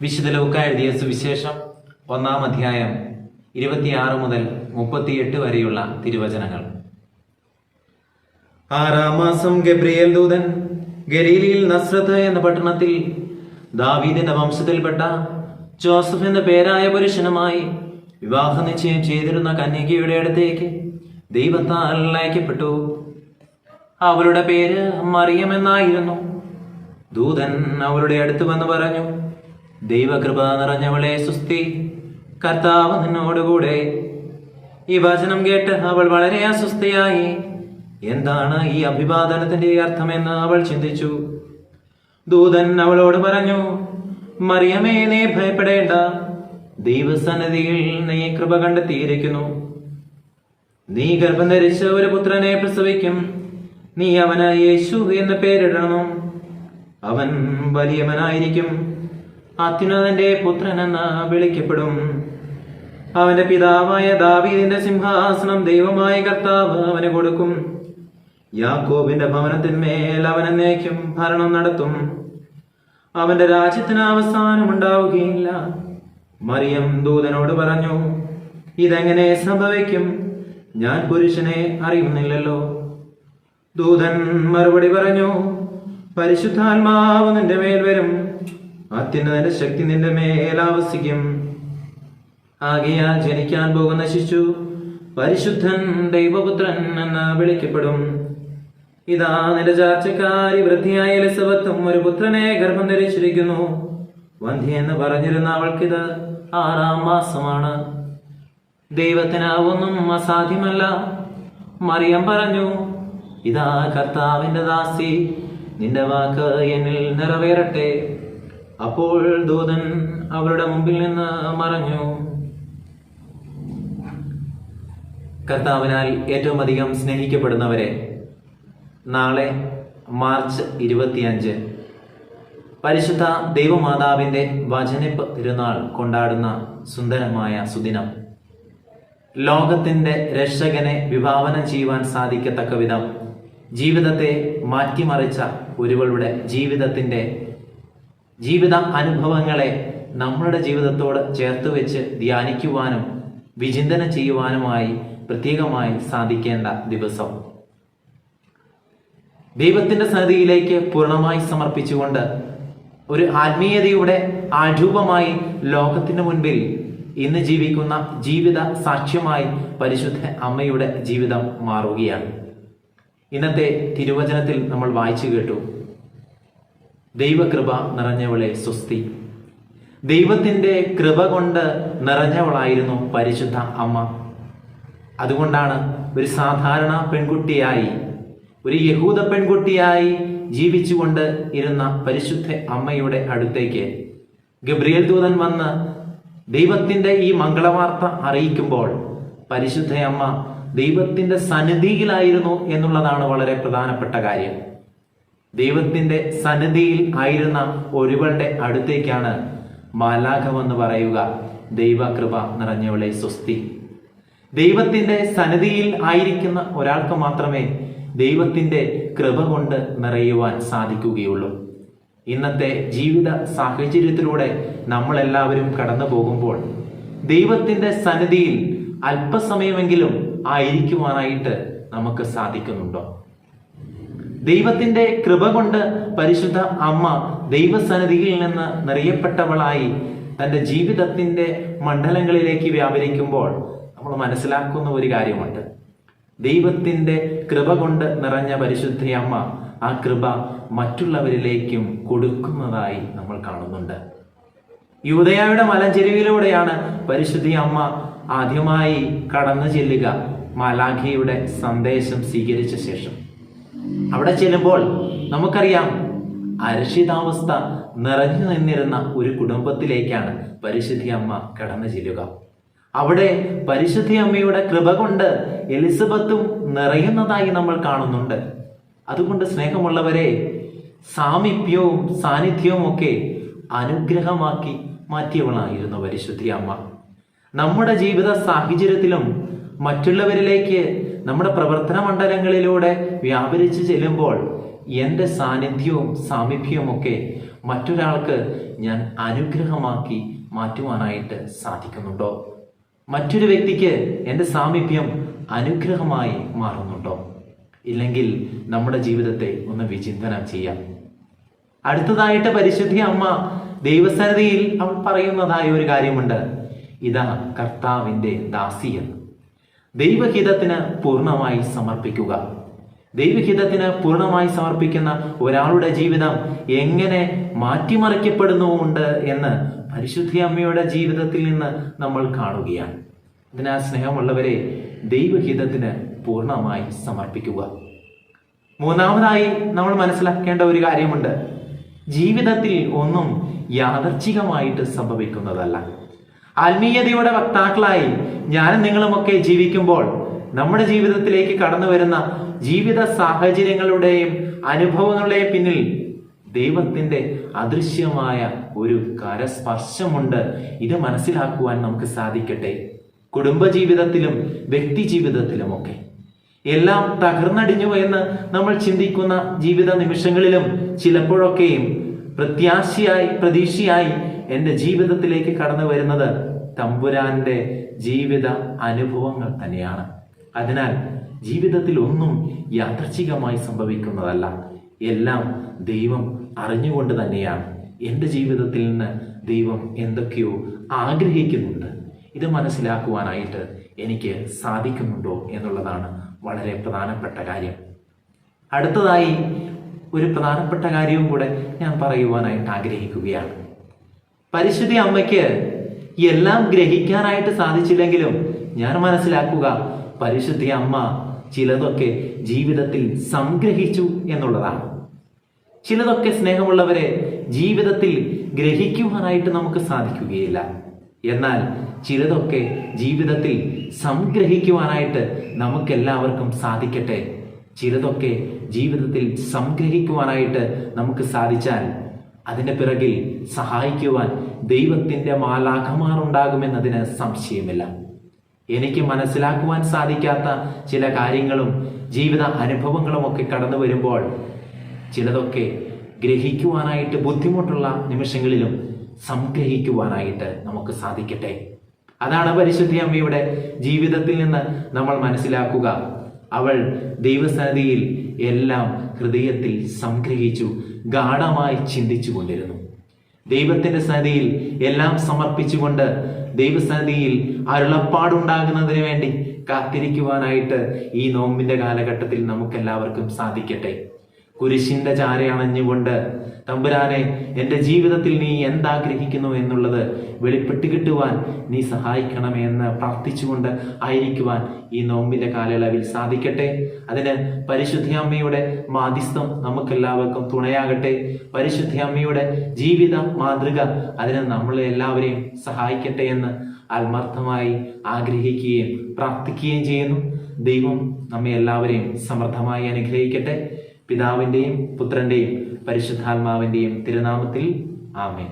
വിശുദ്ധ ലൂക്കാ എഴുതിയ സുവിശേഷം 1-ാം അധ്യായം 26 മുതൽ 38 വരെയുള്ള തിരുവചനങ്ങൾ. 6-ാം മാസം ഗബ്രിയേൽ ദൂതൻ ഗലീലയിൽ നസ്രത്ത് എന്ന പട്ടണത്തിൽ ദാവീദിന്റെ വംശത്തിൽപ്പെട്ട ജോസഫ് എന്ന പേരായ പുരുഷനുമായി വിവാഹ നിശ്ചയം ചെയ്തിരുന്ന കന്യകയുടെ അടുത്തേക്ക് ദൈവത്താൽ അയക്കപ്പെട്ടു. അവളുടെ പേര് മറിയം എന്നായിരുന്നു. ദൂതൻ അവളുടെ അടുത്ത് വന്ന് പറഞ്ഞു, ദൈവകൃപ നിറഞ്ഞവളെ സുസ്തി, കർത്താവ് നിന്നോടുകൂടെ. ഈ വചനം കേട്ട് അവൾ വളരെ അസ്വസ്ഥയായി. എന്താണ് ഈ അഭിവാദനത്തിന്റെ അർത്ഥമെന്ന് അവൾ ചിന്തിച്ചു. ദൂതൻ അവളോട് പറഞ്ഞു, മറിയമേ, നീ ഭയപ്പെടേണ്ട, ദൈവസന്നിധിയിൽ നീ കൃപ കണ്ടെത്തിയിരിക്കുന്നു. നീ ഗർഭം ധരിച്ച് ഒരു പുത്രനെ പ്രസവിക്കും. നീ അവന് യേശു എന്ന് പേരിടണം. അവൻ വലിയവനായിരിക്കും, അത്യുന്നതന്റെ പുത്രൻ എന്ന് വിളിക്കപ്പെടും. അവന്റെ പിതാവായ ദാവീദിന്റെ സിംഹാസനം ദൈവമായ കർത്താവ് അവന് കൊടുക്കും. യാക്കോബിന്റെ ഭവനത്തിന്മേൽ അവൻ എന്നേക്കും ഭരണം നടത്തും. അവന്റെ രാജ്യത്തിന് അവസാനം ഉണ്ടാവുകയില്ല. മറിയം ദൂതനോട് പറഞ്ഞു, ഇതെങ്ങനെ സംഭവിക്കും? ഞാൻ പുരുഷനെ അറിയുന്നില്ലല്ലോ. ദൂതൻ മറുപടി പറഞ്ഞു, പരിശുദ്ധാത്മാവ് നിന്റെ മേൽ വരും, അത്യുന്നതന്റെ ശക്തി നിന്റെ മേൽ ആവസിക്കും. ആകയാൽ ജനിക്കാൻ പോകുന്ന ശിശു പരിശുദ്ധൻ, ദൈവപുത്രൻ എന്ന് വിളിക്കപ്പെടും. ഇതാ, നിന്റെ ചാർച്ചക്കാരി വൃദ്ധിയായ എലിസബത്തും ഒരു പുത്രനെ ഗർഭം ധരിച്ചിരിക്കുന്നു. വന്ധ്യ എന്ന് പറഞ്ഞിരുന്ന അവൾക്കിത് 6-ാം മാസമാണ്. ദൈവത്തിന് ഒന്നും അസാധ്യമല്ല. മറിയം പറഞ്ഞു, ഇതാ കർത്താവിന്റെ ദാസി, നിന്റെ വാക്ക് എന്നിൽ നിറവേറട്ടെ. അപ്പോൾ ദൂതൻ അവളുടെ മുമ്പിൽ നിന്ന് മറഞ്ഞു. കർത്താവിനാൽ ഏറ്റവും അധികം സ്നേഹിക്കപ്പെടുന്നവരെ, നാളെ മാർച്ച് 25 പരിശുദ്ധ ദൈവമാതാവിന്റെ വചനിപ്പ് തിരുനാൾ കൊണ്ടാടുന്ന സുന്ദരമായ സുദിനം. ലോകത്തിന്റെ രക്ഷകനെ വിഭാവനം ചെയ്യുവാൻ സാധിക്കത്തക്ക വിധം ജീവിതത്തെ മാറ്റിമറിച്ച ഒരുവളുടെ ജീവിത അനുഭവങ്ങളെ നമ്മളുടെ ജീവിതത്തോട് ചേർത്ത് വെച്ച് ധ്യാനിക്കുവാനും വിചിന്തനം ചെയ്യുവാനുമായി പ്രത്യേകമായി സാധിക്കേണ്ട ദിവസം. ദൈവത്തിന്റെ സന്നിധിയിലേക്ക് പൂർണ്ണമായി സമർപ്പിച്ചുകൊണ്ട് ഒരു ആത്മീയതയുടെ ആരൂപമായി ലോകത്തിന് മുൻപിൽ ഇന്ന് ജീവിക്കുന്ന ജീവിത സാക്ഷ്യമായി പരിശുദ്ധ അമ്മയുടെ ജീവിതം മാറുകയാണ്. ഇന്നത്തെ തിരുവചനത്തിൽ നമ്മൾ വായിച്ചു കേട്ടു, ദൈവകൃപ നിറഞ്ഞവളെ സ്വസ്തി. ദൈവത്തിന്റെ കൃപ കൊണ്ട് നിറഞ്ഞവളായിരുന്നു പരിശുദ്ധ അമ്മ. അതുകൊണ്ടാണ് ഒരു സാധാരണ പെൺകുട്ടിയായി, ഒരു യഹൂദ പെൺകുട്ടിയായി ജീവിച്ചുകൊണ്ട് ഇരുന്ന പരിശുദ്ധ അമ്മയുടെ അടുത്തേക്ക് ഗബ്രിയേൽ ദൂതൻ വന്ന് ദൈവത്തിന്റെ ഈ മംഗളവാർത്ത അറിയിക്കുമ്പോൾ പരിശുദ്ധ അമ്മ ദൈവത്തിന്റെ സന്നിധിയിലായിരുന്നു എന്നുള്ളതാണ് വളരെ പ്രധാനപ്പെട്ട കാര്യം. ദൈവത്തിന്റെ സന്നിധിയിൽ ആയിരുന്ന ഒരുവളുടെ അടുത്തേക്കാണ് മാലാഖവെന്ന് പറയുക, ദൈവകൃപ നിറഞ്ഞവളെ സ്വസ്തി. ദൈവത്തിന്റെ സന്നിധിയിൽ ആയിരിക്കുന്ന ഒരാൾക്ക് മാത്രമേ ദൈവത്തിന്റെ കൃപ കൊണ്ട് നിറയുവാൻ സാധിക്കുകയുള്ളൂ. ഇന്നത്തെ ജീവിത സാഹചര്യത്തിലൂടെ നമ്മളെല്ലാവരും കടന്നു പോകുമ്പോൾ ദൈവത്തിന്റെ സന്നിധിയിൽ അല്പസമയമെങ്കിലും ആയിരിക്കുവാനായിട്ട് നമുക്ക് സാധിക്കുന്നുണ്ടോ? ദൈവത്തിന്റെ കൃപ കൊണ്ട് പരിശുദ്ധ അമ്മ ദൈവസന്നിധിയിൽ നിന്ന് നിറയപ്പെട്ടവളായി തൻ്റെ ജീവിതത്തിന്റെ മണ്ഡലങ്ങളിലേക്ക് വ്യാപരിക്കുമ്പോൾ നമ്മൾ മനസ്സിലാക്കുന്ന ഒരു കാര്യമുണ്ട്. ദൈവത്തിന്റെ കൃപ കൊണ്ട് നിറഞ്ഞ പരിശുദ്ധ അമ്മ ആ കൃപ മറ്റുള്ളവരിലേക്കും കൊടുക്കുന്നതായി നമ്മൾ കാണുന്നുണ്ട്. യൂദയായുടെ മലഞ്ചെരുവിലൂടെയാണ് പരിശുദ്ധ അമ്മ ആദ്യമായി കടന്നു ചെല്ലുക, മാലാഖയുടെ സന്ദേശം സ്വീകരിച്ച ശേഷം. അവിടെ ചെല്ലുമ്പോൾ നമുക്കറിയാം, അരക്ഷിതാവസ്ഥ നിറഞ്ഞു നിന്നിരുന്ന ഒരു കുടുംബത്തിലേക്കാണ് പരിശുദ്ധ അമ്മ കടന്നു ചെല്ലുക. അവിടെ പരിശുദ്ധ അമ്മയുടെ കൃപ കൊണ്ട് എലിസബത്തും നിറയുന്നതായി നമ്മൾ കാണുന്നുണ്ട്. അതുകൊണ്ട് സ്നേഹമുള്ളവരെ, സാമീപ്യവും സാന്നിധ്യവും ഒക്കെ അനുഗ്രഹമാക്കി മാറ്റിയവളായിരുന്നു പരിശുദ്ധ അമ്മ. നമ്മുടെ ജീവിത സാഹചര്യത്തിലും മറ്റുള്ളവരിലേക്ക് നമ്മുടെ പ്രവർത്തന മണ്ഡലങ്ങളിലൂടെ വ്യാപരിച്ചു ചെല്ലുമ്പോൾ എൻ്റെ സാന്നിധ്യവും സാമീപ്യവും ഒക്കെ മറ്റൊരാൾക്ക് ഞാൻ അനുഗ്രഹമാക്കി മാറ്റുവാനായിട്ട് സാധിക്കുന്നുണ്ടോ? മറ്റൊരു വ്യക്തിക്ക് എൻ്റെ സാമീപ്യം അനുഗ്രഹമായി മാറുന്നുണ്ടോ? ഇല്ലെങ്കിൽ നമ്മുടെ ജീവിതത്തെ ഒന്ന് വിചിന്തനം ചെയ്യാം. അടുത്തതായിട്ട് പരിശുദ്ധി അമ്മ ദൈവസന്നിധിയിൽ അവൾ പറയുന്നതായ ഒരു കാര്യമുണ്ട്. ഇതാ കർത്താവിൻ്റെ ദാസിയെന്ന്. ദൈവഹിതത്തിന് പൂർണ്ണമായി സമർപ്പിക്കുക. ദൈവഹിതത്തിന് പൂർണ്ണമായി സമർപ്പിക്കുന്ന ഒരാളുടെ ജീവിതം എങ്ങനെ മാറ്റിമറിക്കപ്പെടുന്നുമുണ്ട് എന്ന് പരിശുദ്ധി അമ്മയുടെ ജീവിതത്തിൽ നിന്ന് നമ്മൾ കാണുകയാണ്. അതിനാൽ സ്നേഹമുള്ളവരെ, ദൈവഹിതത്തിന് പൂർണ്ണമായി സമർപ്പിക്കുക. മൂന്നാമതായി നമ്മൾ മനസ്സിലാക്കേണ്ട ഒരു കാര്യമുണ്ട്. ജീവിതത്തിൽ ഒന്നും യാദർച്ഛികമായിട്ട് സംഭവിക്കുന്നതല്ല. ആത്മീയതയുടെ വക്താക്കളായി ഞാനും നിങ്ങളുമൊക്കെ ജീവിക്കുമ്പോൾ നമ്മുടെ ജീവിതത്തിലേക്ക് കടന്നു വരുന്ന ജീവിത സാഹചര്യങ്ങളുടെയും അനുഭവങ്ങളുടെയും പിന്നിൽ ദൈവത്തിൻ്റെ അദൃശ്യമായ ഒരു കരസ്പർശമുണ്ട്. ഇത് മനസ്സിലാക്കുവാൻ നമുക്ക് സാധിക്കട്ടെ. കുടുംബജീവിതത്തിലും വ്യക്തി ജീവിതത്തിലുമൊക്കെ എല്ലാം തകർന്നടിഞ്ഞു എന്ന് നമ്മൾ ചിന്തിക്കുന്ന ജീവിത നിമിഷങ്ങളിലും ചിലപ്പോഴൊക്കെയും പ്രതീക്ഷയായി എൻ്റെ ജീവിതത്തിലേക്ക് കടന്നു വരുന്നത് തമ്പുരാന്റെ ജീവിത അനുഭവങ്ങൾ തന്നെയാണ്. അതിനാൽ ജീവിതത്തിൽ ഒന്നും യാദൃച്ഛികമായി സംഭവിക്കുന്നതല്ല. എല്ലാം ദൈവം അറിഞ്ഞുകൊണ്ട് തന്നെയാണ്. എൻ്റെ ജീവിതത്തിൽ നിന്ന് ദൈവം എന്തൊക്കെയോ ആഗ്രഹിക്കുന്നുണ്ട്. ഇത് മനസ്സിലാക്കുവാനായിട്ട് എനിക്ക് സാധിക്കുന്നുണ്ടോ എന്നുള്ളതാണ് വളരെ പ്രധാനപ്പെട്ട കാര്യം. അടുത്തതായി ഒരു പ്രധാനപ്പെട്ട കാര്യവും കൂടെ ഞാൻ പറയുവാനായിട്ട് ആഗ്രഹിക്കുകയാണ്. പരിശുദ്ധി അമ്മയ്ക്ക് എല്ലാം ഗ്രഹിക്കാനായിട്ട് സാധിച്ചില്ലെങ്കിലും ഞാൻ മനസ്സിലാക്കുക, പരിശുദ്ധി അമ്മ ചിലതൊക്കെ ജീവിതത്തിൽ സംഗ്രഹിച്ചു എന്നുള്ളതാണ്. ചിലതൊക്കെ സ്നേഹമുള്ളവരെ ജീവിതത്തിൽ ഗ്രഹിക്കുവാനായിട്ട് നമുക്ക് സാധിക്കുകയില്ല. എന്നാൽ ചിലതൊക്കെ ജീവിതത്തിൽ സംഗ്രഹിക്കുവാനായിട്ട് നമുക്കെല്ലാവർക്കും സാധിക്കട്ടെ. ചിലതൊക്കെ ജീവിതത്തിൽ സംഗ്രഹിക്കുവാനായിട്ട് നമുക്ക് സാധിച്ചാൽ അതിൻ്റെ പിറകിൽ സഹായിക്കുവാൻ ദൈവത്തിൻ്റെ മാലാഖമാർ ഉണ്ടാകുമെന്നതിന് സംശയമില്ല. എനിക്ക് മനസ്സിലാക്കുവാൻ സാധിക്കാത്ത ചില കാര്യങ്ങളും ജീവിത അനുഭവങ്ങളുമൊക്കെ കടന്നു വരുമ്പോൾ ചിലതൊക്കെ ഗ്രഹിക്കുവാനായിട്ട് ബുദ്ധിമുട്ടുള്ള നിമിഷങ്ങളിലും സംഗ്രഹിക്കുവാനായിട്ട് നമുക്ക് സാധിക്കട്ടെ. അതാണ് പരിശുദ്ധി അമ്മയുടെ ജീവിതത്തിൽ നിന്ന് നമ്മൾ മനസ്സിലാക്കുക. അവൾ ദൈവസന്നിധിയിൽ എല്ലാം ഹൃദയത്തിൽ സംഗ്രഹിച്ചു, ഗാഢമായി ചിന്തിച്ചു കൊണ്ടിരുന്നു. ദൈവത്തിന്റെ സന്നിധിയിൽ എല്ലാം സമർപ്പിച്ചുകൊണ്ട് ദൈവസന്നിധിയിൽ അരുളപ്പാടുണ്ടാകുന്നതിന് വേണ്ടി കാത്തിരിക്കുവാനായിട്ട് ഈ നോമ്പിന്റെ കാലഘട്ടത്തിൽ നമുക്കെല്ലാവർക്കും സാധിക്കട്ടെ. കുരിശിന്റെ ചാരയണഞ്ഞുകൊണ്ട് തമ്പുരാനെ, എൻ്റെ ജീവിതത്തിൽ നീ എന്താഗ്രഹിക്കുന്നു എന്നുള്ളത് വെളിപ്പെട്ട് കിട്ടുവാൻ നീ സഹായിക്കണമേ എന്ന് പ്രാർത്ഥിച്ചുകൊണ്ട് ആയിരിക്കുവാൻ ഈ നോമ്പിന്റെ കാലയളവിൽ സാധിക്കട്ടെ. അതിന് പരിശുദ്ധ അമ്മയുടെ മാധ്യസ്ഥം നമുക്കെല്ലാവർക്കും തുണയാകട്ടെ. പരിശുദ്ധ അമ്മയുടെ ജീവിത മാതൃക അതിന് നമ്മളെ എല്ലാവരെയും സഹായിക്കട്ടെ എന്ന് ആത്മാർത്ഥമായി ആഗ്രഹിക്കുകയും പ്രാർത്ഥിക്കുകയും ചെയ്യുന്നു. ദൈവം നമ്മെ എല്ലാവരെയും സമൃദ്ധമായി അനുഗ്രഹിക്കട്ടെ. പിതാവിൻ്റെയും പുത്രൻ്റെയും പരിശുദ്ധാത്മാവിൻ്റെയും തിരുനാമത്തിൽ ആമേൻ.